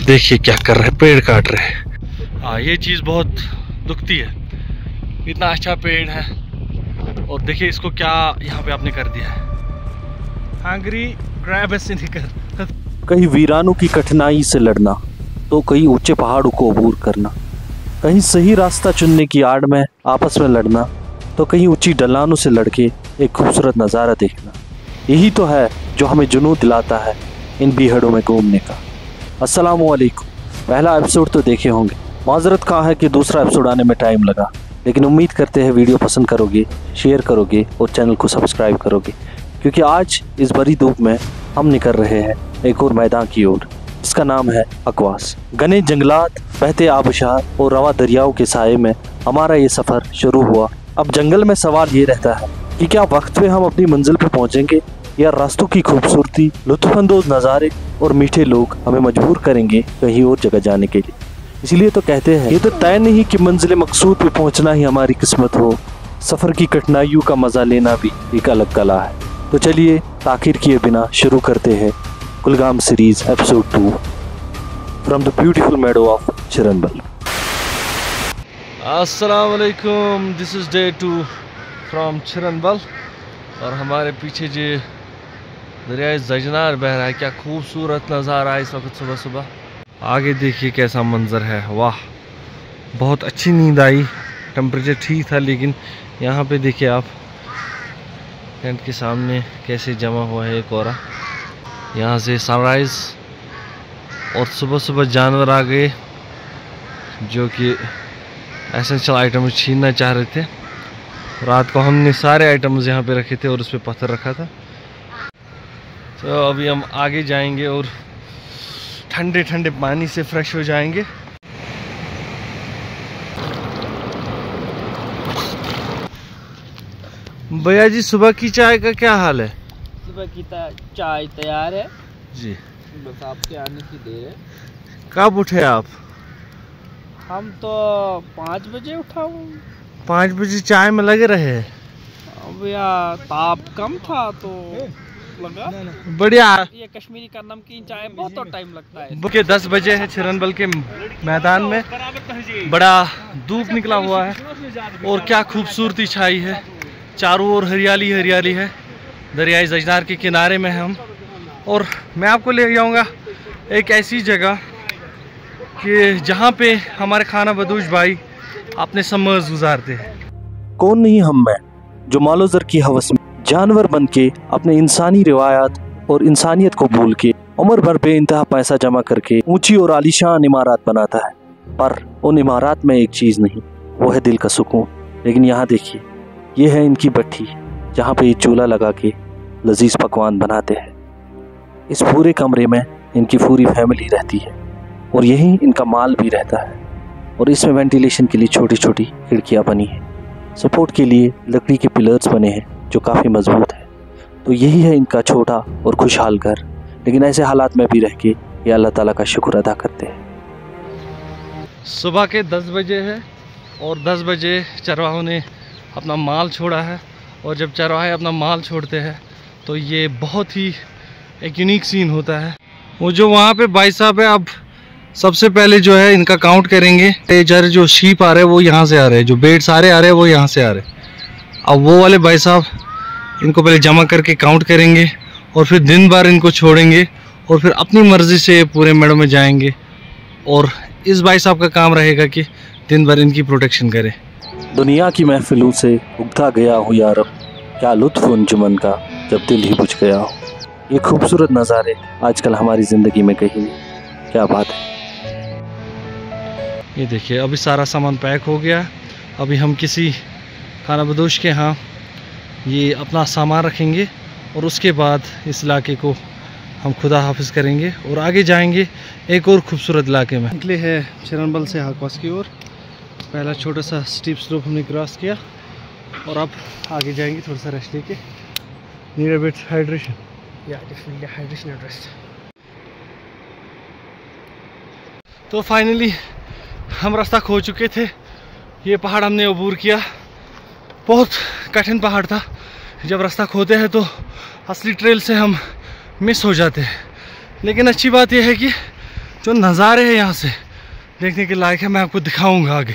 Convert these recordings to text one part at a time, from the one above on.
देखिए क्या कर रहे हैं, पेड़ काट रहे हैं। हाँ, ये चीज़ बहुत दुखती है। इतना अच्छा पेड़ है और देखिए इसको क्या यहाँ पे आपने कर दिया है। हांगरी ग्रैब ऐसे नहीं कर। कहीं वीरानों की कठिनाई से लड़ना तो कहीं ऊंचे पहाड़ों को अबूर करना, कहीं सही रास्ता चुनने की आड़ में आपस में लड़ना तो कहीं ऊंची ढलानों से लड़के एक खूबसूरत नज़ारा देखना। यही तो है जो हमें जुनून दिलाता है इन बीहड़ों में घूमने का। अस्सलामु अलैकुम। पहला एपिसोड तो देखे होंगे, माजरत कहाँ है कि दूसरा एपिसोड आने में टाइम लगा, लेकिन उम्मीद करते हैं वीडियो पसंद करोगे, शेयर करोगे और चैनल को सब्सक्राइब करोगे, क्योंकि आज इस बड़ी धूप में हम निकल रहे हैं एक और मैदान की ओर जिसका नाम है अकवास। घने जंगलात, बहते आबशार और रवा दरियाओं के साये में हमारा ये सफ़र शुरू हुआ। अब जंगल में सवाल ये रहता है कि क्या वक्त पे हम अपनी मंजिल पे पहुंचेंगे या रास्तों की खूबसूरती, लुत्फानंदोज नज़ारे और मीठे लोग हमें मजबूर करेंगे कहीं और जगह जाने के लिए। इसलिए तो कहते हैं ये तो तय नहीं कि मंजिल मकसूद पे पहुंचना ही हमारी किस्मत हो, सफ़र की कठिनाइयों का मज़ा लेना भी एक अलग कला है। तो चलिए ताखिर किए बिना शुरू करते हैं Kulgam series episode 2 from the beautiful meadow of Chiranbal. अस्सलाम वालेकुम, this is day 2 from Chiranbal और हमारे पीछे जो दरिया ज़जनार बह रहा है। क्या खूबसूरत नज़ारा है इस वक्त सुबह सुबह। आगे देखिए कैसा मंजर है, वाह बहुत अच्छी नींद आई। टेम्परेचर ठीक था, लेकिन यहाँ पे देखिए आप टेंट के सामने कैसे जमा हुआ है कोहरा। यहाँ से सनराइज़ और सुबह सुबह जानवर आ गए जो कि एसेंशियल आइटम्स छीनना चाह रहे थे। रात को हमने सारे आइटम्स यहाँ पे रखे थे और उस पर पत्थर रखा था। तो अभी हम आगे जाएंगे और ठंडे ठंडे पानी से फ्रेश हो जाएंगे। भैया जी, सुबह की चाय का क्या हाल है? सुबह की चाय तैयार है जी, बस आपके आने की देर है। कब उठे आप? हम तो 5 बजे उठा हूँ। 5 बजे चाय में लगे रहे? अब यार ताप कम था तो लगा। बढ़िया। ये कश्मीरी का नमकीन चाय बहुत तो टाइम लगता है। के 10 बजे है चिरनबल के मैदान में, बड़ा धूप निकला हुआ है और क्या खूबसूरती छाई है। चारों ओर हरियाली हरियाली है। दरियाई ज़जनार के किनारे में हम, और मैं आपको ले जाऊंगा एक ऐसी जगह कि जहाँ पे हमारे खाना बदोश भाई अपने समर्स गुजारते हैं। कौन नहीं हम में जो मालोज़र की हवस में जानवर बन के अपने इंसानी रिवायात और इंसानियत को भूल के उम्र भर बेइंतहा पैसा जमा करके ऊंची और आलीशान इमारत बनाता है, पर उन इमारत में एक चीज़ नहीं, वो है दिल का सुकून। लेकिन यहाँ देखिए, ये है इनकी भट्ठी जहाँ पे ये चूल्हा लगा के लजीज पकवान बनाते हैं। इस पूरे कमरे में इनकी पूरी फैमिली रहती है और यहीं इनका माल भी रहता है। और इसमें वेंटिलेशन के लिए छोटी छोटी खिड़कियाँ बनी हैं, सपोर्ट के लिए लकड़ी के पिलर्स बने हैं जो काफ़ी मजबूत है। तो यही है इनका छोटा और खुशहाल घर। लेकिन ऐसे हालात में भी रह के ये अल्लाह ताला का शुक्र अदा करते हैं। सुबह के 10 बजे है और 10 बजे चरवाहों ने अपना माल छोड़ा है। और जब चरवाहे अपना माल छोड़ते हैं तो ये बहुत ही एक यूनिक सीन होता है। वो जो वहाँ पे भाई साहब है, अब सबसे पहले जो है इनका काउंट करेंगे। ये जो शीप आ रहे हैं वो यहाँ से आ रहे हैं, जो बेड सारे आ रहे हैं वो यहाँ से आ रहे हैं। अब वो वाले भाई साहब इनको पहले जमा करके काउंट करेंगे और फिर दिन भर इनको छोड़ेंगे और फिर अपनी मर्ज़ी से पूरे मेड़ों में जाएंगे। और इस भाई साहब का काम रहेगा कि दिन भर इनकी प्रोटेक्शन करें। दुनिया की महफिलों से उगता गया हूँ यारब, क्या लुत्फ़ अंजुमन का जब दिल ही बुझ गया हो। ये खूबसूरत नज़ारे आजकल हमारी ज़िंदगी में कहीं नहीं, क्या बात है। ये देखिए अभी सारा सामान पैक हो गया। अभी हम किसी खाना बदोश के यहाँ ये अपना सामान रखेंगे और उसके बाद इस इलाके को हम खुदा हाफिज़ करेंगे और आगे जाएंगे एक और खूबसूरत इलाके में। निकले हैं चिरनबल से अकवास की ओर। पहला छोटा सा स्टीप स्लोप हमने क्रॉस किया और अब आगे जाएंगे थोड़ा सा रेस्ट लेके। नीड अ बिट हाइड्रेशन, या डेफिनेटली हाइड्रेशन एंड रेस्ट। तो फाइनली हम रास्ता खो चुके थे। ये पहाड़ हमने अबूर किया। बहुत कठिन पहाड़ था। जब रास्ता खोते हैं तो असली ट्रेल से हम मिस हो जाते हैं। लेकिन अच्छी बात यह है कि जो नज़ारे हैं यहाँ से देखने के लायक है, मैं आपको दिखाऊंगा आगे।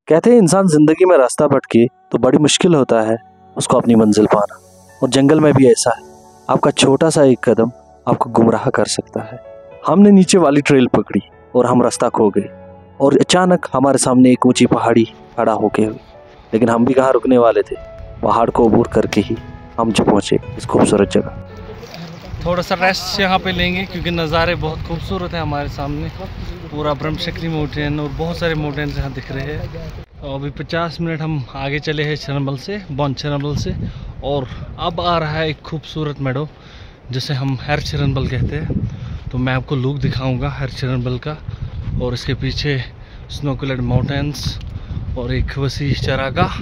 कहते हैं इंसान जिंदगी में रास्ता भटके तो बड़ी मुश्किल होता है उसको अपनी मंजिल पाना, और जंगल में भी ऐसा है। आपका छोटा सा एक कदम आपको गुमराह कर सकता है। हमने नीचे वाली ट्रेल पकड़ी और हम रास्ता खो गए, और अचानक हमारे सामने एक ऊंची पहाड़ी खड़ा होके हुई। लेकिन हम भी कहाँ रुकने वाले थे, पहाड़ को अबूर करके ही हम जो पहुंचे इस खूबसूरत जगह। थोड़ा सा रेस्ट यहाँ पे लेंगे क्योंकि नज़ारे बहुत खूबसूरत हैं हमारे सामने। पूरा ब्रह्मशक्ति माउंटेन और बहुत सारे माउंटेन्स यहाँ दिख रहे हैं। तो अभी 50 मिनट हम आगे चले हैं चिरनबल से, बॉन चिरनबल से, और अब आ रहा है एक खूबसूरत मेडो जिसे हम हर चिरनबल कहते हैं। तो मैं आपको लुक दिखाऊंगा हर चिरनबल का, और इसके पीछे स्नो क्लैड माउंटेन्स और एक वसी चरागाह।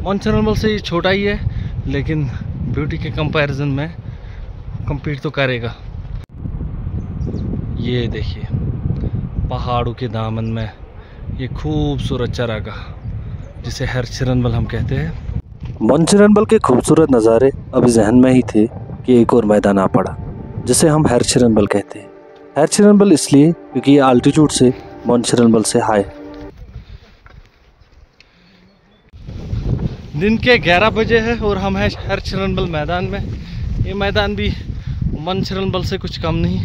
बॉन चिरनबल से ये छोटा ही है लेकिन ब्यूटी के कंपैरिजन में कम्पीट तो करेगा। ये देखिए पहाड़ों के दामन में ये खूबसूरत चरागाह जिसे हर चिरनबल हम कहते हैं। बॉन चिरनबल के खूबसूरत नज़ारे अभी जहन में ही थे कि एक और मैदान आ पड़ा जिसे हम हर चिरनबल कहते हैं। हर चिरनबल इसलिए क्योंकि ये आल्टीट्यूड से बॉन चिरनबल से हाई। दिन के 11 बजे है और हम हैं हर चिरनबल मैदान में। ये मैदान भी बॉन चिरनबल से कुछ कम नहीं,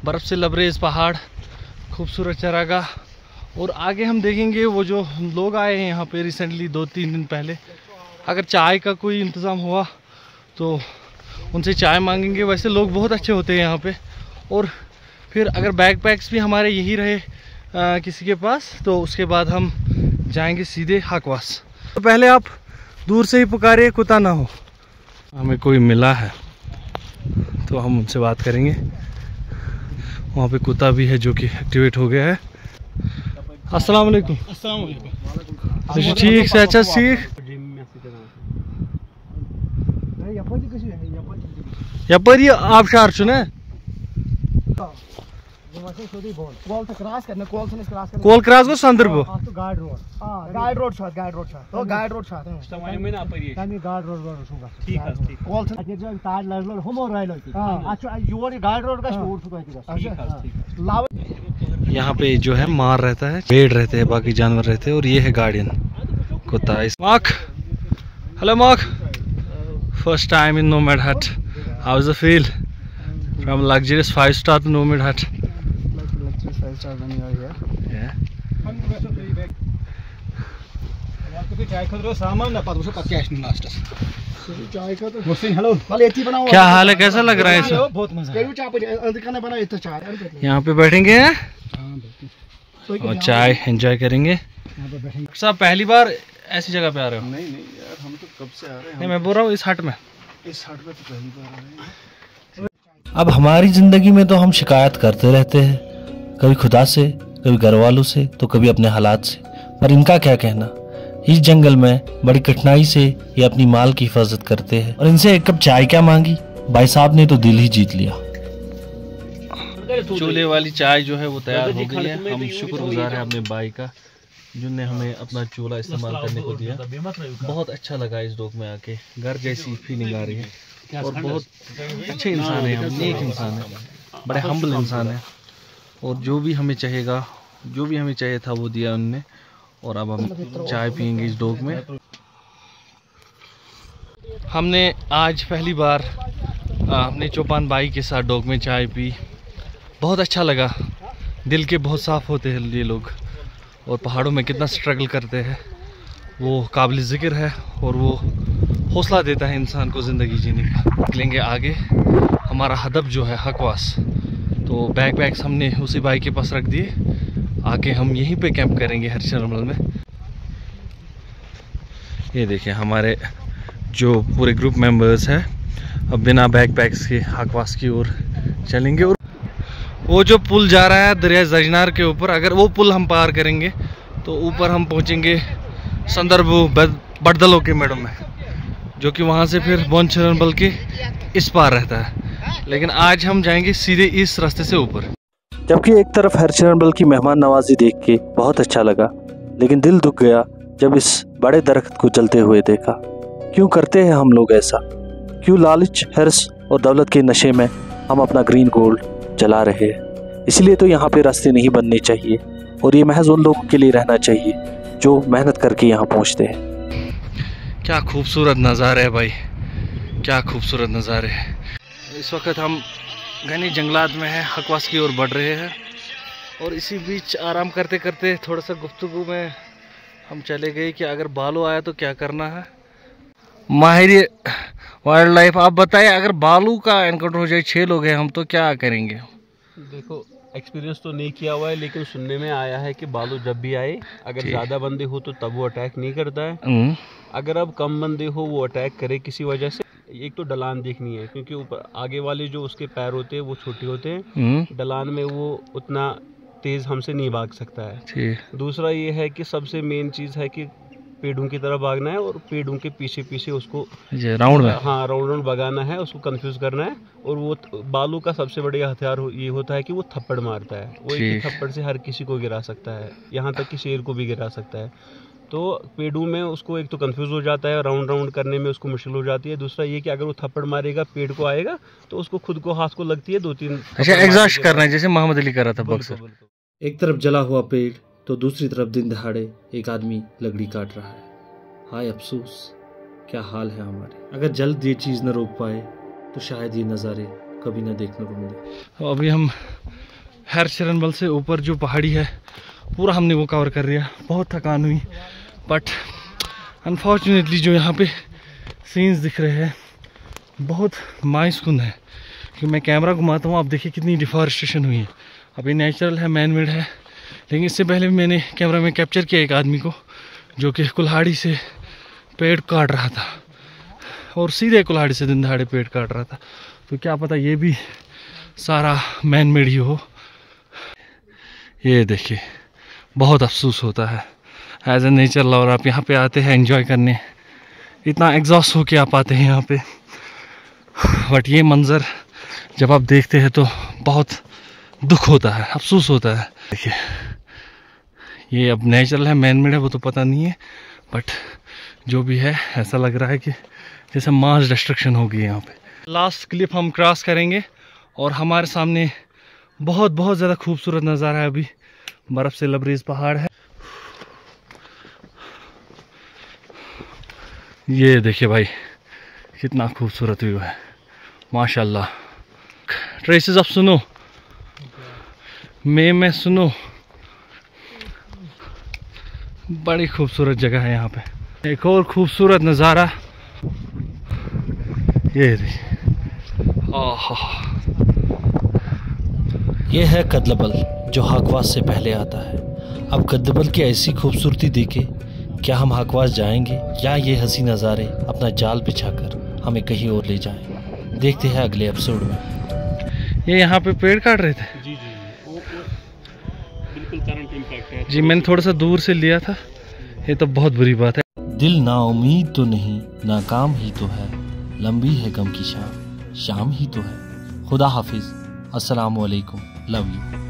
बर्फ़ से लबरेज पहाड़, खूबसूरत चरागाह, और आगे हम देखेंगे वो जो लोग आए हैं यहाँ पे रिसेंटली 2-3 दिन पहले। अगर चाय का कोई इंतज़ाम हुआ तो उनसे चाय मांगेंगे। वैसे लोग बहुत अच्छे होते हैं यहाँ पे। और फिर अगर बैकपैक्स भी हमारे यही रहे किसी के पास तो उसके बाद हम जाएंगे सीधे हकवास। तो पहले आप दूर से ही पुकारिए कुत्ता ना हो। हमें कोई मिला है तो हम उनसे बात करेंगे। वहाँ पे कुत्ता भी है जो कि एक्टिवेट हो गया है। अस्सलाम वालेकुम। ठीक से अच्छा सीख यपरी आबशार छुना कोल क्रॉस गो संदर्भ गाइड रोड गाइड रोड छा गाइड रोड छा तो गाइड रोड छा तमाम में ना परी तमी गाइड रोड छूगा ठीक है कोल से जे तार लड़ हमो राइलो अच्छा योर गाइड रोड का स्टोर छुगा ठीक लाव। यहाँ पे जो है मार रहता है, पेड़ रहते हैं, बाकी जानवर रहते हैं, और ये है गार्डियन कुत्ता। Mark, hello Mark, first time in nomad hut, how is the feel from luxurious 5-star to nomad hut? Luxurious 5-star when you are here. Yeah. क्या हाल है, कैसा लग रहा है इसे? बहुत मजा। यहाँ पे बैठेंगे और चाय एंजॉय करेंगे। साहब पहली बार ऐसी जगह पे आ रहे हो? नहीं यार, हम तो कब से आ रहे हैं। नहीं, मैं बोल रहा हूँ इस हट में तो पहली बार आ रहे हैं। अब हमारी ज़िंदगी में तो हम शिकायत करते रहते हैं, कभी खुदा से, कभी घर वालों से, तो कभी अपने हालात से। पर इनका क्या कहना, इस जंगल में बड़ी कठिनाई से ये अपनी माल की हिफाजत करते हैं। और इनसे एक कप चाय क्या मांगी, भाई साहब ने तो दिल ही जीत लिया। चूल्हे वाली चाय जो है वो तैयार हो गई है। हम शुक्रगुजार हैं अपने भाई का जिनने हमें अपना चूल्हा इस्तेमाल करने को दिया। बहुत अच्छा लगा इस डोक में आके, घर जैसी फीलिंग आ रही है। और बहुत अच्छे इंसान है, हम नेक इंसान है, बड़े हम्बल इंसान है। और जो भी हमें चाहिएगा, जो भी हमें चाहिए था वो दिया उनने। और अब हम चाय पियेंगे इस डोक में। हमने आज पहली बार अपने चौपान भाई के साथ डोक में चाय पी, बहुत अच्छा लगा। दिल के बहुत साफ़ होते हैं ये लोग, और पहाड़ों में कितना स्ट्रगल करते हैं वो काबिल ज़िक्र है। और वो हौसला देता है इंसान को ज़िंदगी जीने का। निकलेंगे आगे, हमारा हदफ जो है हकवास। तो बैकपैक्स हमने उसी भाई के पास रख दिए, आके हम यहीं पे कैंप करेंगे हर चिरनबल में। ये देखिए हमारे जो पूरे ग्रुप मेंबर्स हैं अब बिना बैकपैक्स के हकवास की ओर चलेंगे। और वो जो पुल जा रहा है दरिया जजनार के ऊपर, अगर वो पुल हम पार करेंगे तो ऊपर हम पहुंचेंगे संदर्भ बड़दलों के मेडो में, जो कि वहाँ से फिर बॉन चिरनबल के इस पार रहता है। लेकिन आज हम जाएंगे सीधे इस रास्ते से ऊपर। जबकि एक तरफ हर चिरनबल की मेहमान नवाजी देख के बहुत अच्छा लगा, लेकिन दिल दुख गया जब इस बड़े दरख्त को जलते हुए देखा। क्यों करते हैं हम लोग ऐसा? क्यों लालच, हर्ष और दौलत के नशे में हम अपना ग्रीन गोल्ड जला रहे हैं? इसलिए तो यहाँ पे रास्ते नहीं बनने चाहिए और ये महज उन लोगों के लिए रहना चाहिए जो मेहनत करके यहाँ पहुँचते हैं। क्या खूबसूरत नज़ारे है भाई, क्या खूबसूरत नज़ारे हैं। इस वक्त हम घने जंगलात में हैं, हकवास की ओर बढ़ रहे हैं और इसी बीच आराम करते करते थोड़ा सा गुफ्तगू में हम चले गए कि अगर बालू आया तो क्या करना है। माहिर वाइल्ड लाइफ, आप बताइए अगर बालू का एनकाउंटर हो जाए, 6 लोग हैं हम, तो क्या करेंगे? देखो, एक्सपीरियंस तो नहीं किया हुआ है, लेकिन सुनने में आया है कि बालू जब भी आए, अगर ज़्यादा बंदे हो तो तब वो अटैक नहीं करता है। अगर अब कम बंदे हो वो अटैक करे किसी वजह से। एक तो ढलान देखनी है, क्योंकि ऊपर आगे वाले जो उसके पैर होते हैं वो छोटे होते हैं, ढलान में वो उतना तेज़ हमसे नहीं भाग सकता है। दूसरा ये है कि सबसे मेन चीज़ है कि पेड़ों की तरफ भागना है और पेड़ों के पीछे पीछे उसको राउंड में, हाँ, राउंड भगाना है, उसको कंफ्यूज करना है। और वो बालू का सबसे बढ़िया हथियार ये होता है कि वो थप्पड़ मारता है। वो एक थप्पड़ से हर किसी को गिरा सकता है, यहाँ तक कि शेर को भी गिरा सकता है। तो पेड़ों में उसको एक तो कंफ्यूज हो जाता है, राउंड करने में उसको मुश्किल हो जाती है। दूसरा ये कि अगर वो थप्पड़ मारेगा, पेड़ को आएगा तो उसको खुद को हाथ को लगती है 2-3। अच्छा, एग्जॉस्ट करना है जैसे मोहम्मद अली कर रहा था बक्सर। एक तरफ जला हुआ पेड़ तो दूसरी तरफ दिन दहाड़े एक आदमी लकड़ी काट रहा है। हाय अफसोस, क्या हाल है हमारे। अगर जल्द ये चीज़ न रोक पाए तो शायद ये नज़ारे कभी न देखने को मिले। अभी हम हैर चिरनबल से ऊपर जो पहाड़ी है पूरा हमने वो कवर कर लिया। बहुत थकान हुई, बट अनफॉर्चुनेटली जो यहाँ पे सीन्स दिख रहे हैं बहुत मायूसकुन है। कि मैं कैमरा घुमाता हूँ, आप देखिए कितनी डिफॉरेस्टेशन हुई है। अभी नेचुरल है, मैन मेड है, लेकिन इससे पहले भी मैंने कैमरा में कैप्चर किया एक आदमी को जो कि कुल्हाड़ी से पेड़ काट रहा था, और सीधे कुल्हाड़ी से दिन दहाड़े पेड़ काट रहा था। तो क्या पता ये भी सारा मैन मेड ही हो। ये देखिए, बहुत अफसोस होता है एज ए नेचर लवर। आप यहाँ पे आते हैं एंजॉय करने, इतना एग्जॉस्ट होके आप आते हैं यहाँ पे, बट ये मंज़र जब आप देखते हैं तो बहुत दुख होता है, अफसोस होता है। देखिए, ये अब नेचुरल है, मैन मेड है, वो तो पता नहीं है, बट जो भी है ऐसा लग रहा है कि जैसे मास डिस्ट्रक्शन हो गई है यहाँ पे। लास्ट क्लिप हम क्रॉस करेंगे और हमारे सामने बहुत बहुत ज़्यादा खूबसूरत नज़ारा है। अभी बर्फ़ से लबरेज पहाड़ है। ये देखिए भाई, कितना खूबसूरत व्यू है, माशाल्लाह। ट्रेसेस अब सुनो, में सुनो, बड़ी खूबसूरत जगह है यहाँ पे। एक और खूबसूरत नज़ारा ये देखिए, ये है कदलबल जो हकवास से पहले आता है। अब कदलबल की ऐसी खूबसूरती देखे क्या हम हकवास जाएंगे या ये हंसी नज़ारे अपना जाल बिछाकर हमें कहीं और ले जाएं? देखते हैं अगले एपिसोड में। ये यहाँ पे पेड़ काट रहे थे। जी वो बिल्कुल करंट इम्पैक्ट है। जी, मैंने थोड़ा सा दूर से लिया था। ये तो बहुत बुरी बात है। दिल ना उम्मीद तो नहीं, नाकाम ही तो है, लंबी है गम की शाम, शाम ही तो है। खुदा हाफिज, अस्सलाम वालेकुम, लव यू।